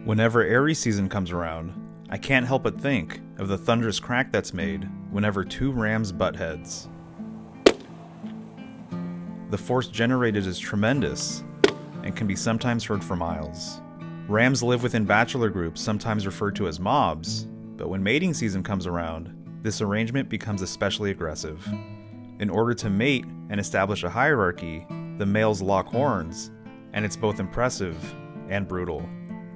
Whenever Aries season comes around, I can't help but think of the thunderous crack that's made whenever two rams butt heads. The force generated is tremendous and can be sometimes heard for miles. Rams live within bachelor groups, sometimes referred to as mobs, but when mating season comes around, this arrangement becomes especially aggressive. In order to mate and establish a hierarchy, the males lock horns, and it's both impressive and brutal.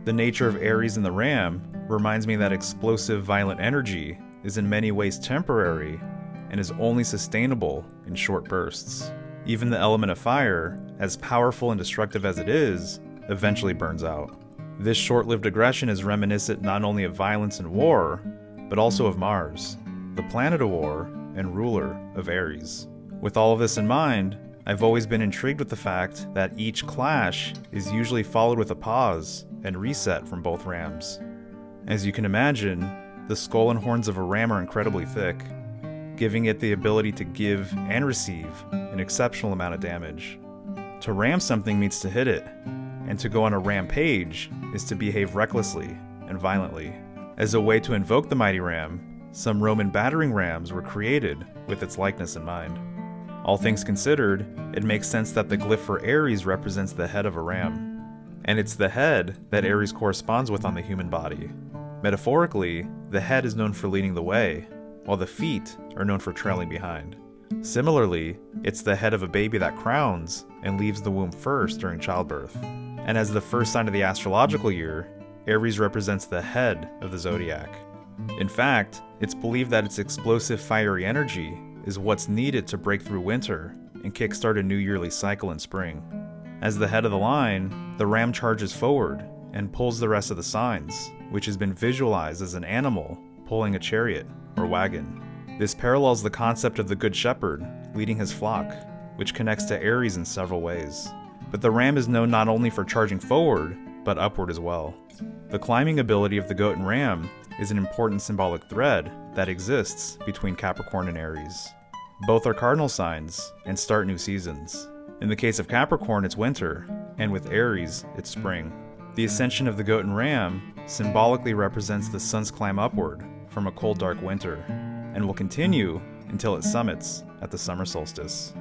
The nature of Aries and the Ram reminds me that explosive, violent energy is in many ways temporary and is only sustainable in short bursts. Even the element of fire, as powerful and destructive as it is, eventually burns out. This short-lived aggression is reminiscent not only of violence and war, but also of Mars, the planet of war and ruler of Aries. With all of this in mind, I've always been intrigued with the fact that each clash is usually followed with a pause and reset from both rams. As you can imagine, the skull and horns of a ram are incredibly thick, giving it the ability to give and receive an exceptional amount of damage. To ram something means to hit it, and to go on a rampage is to behave recklessly and violently. As a way to invoke the mighty ram, some Roman battering rams were created with its likeness in mind. All things considered, it makes sense that the glyph for Aries represents the head of a ram, and it's the head that Aries corresponds with on the human body. Metaphorically, the head is known for leading the way, while the feet are known for trailing behind. Similarly, it's the head of a baby that crowns and leaves the womb first during childbirth. And as the first sign of the astrological year, Aries represents the head of the zodiac. In fact, it's believed that its explosive, fiery energy is what's needed to break through winter and kickstart a new yearly cycle in spring. As the head of the line, the ram charges forward and pulls the rest of the signs, which has been visualized as an animal pulling a chariot or wagon. This parallels the concept of the Good Shepherd leading his flock, which connects to Aries in several ways. But the ram is known not only for charging forward, but upward as well. The climbing ability of the goat and ram is an important symbolic thread that exists between Capricorn and Aries. Both are cardinal signs and start new seasons. In the case of Capricorn, it's winter, and with Aries, it's spring. The ascension of the goat and ram symbolically represents the sun's climb upward from a cold, dark winter, and will continue until it summits at the summer solstice.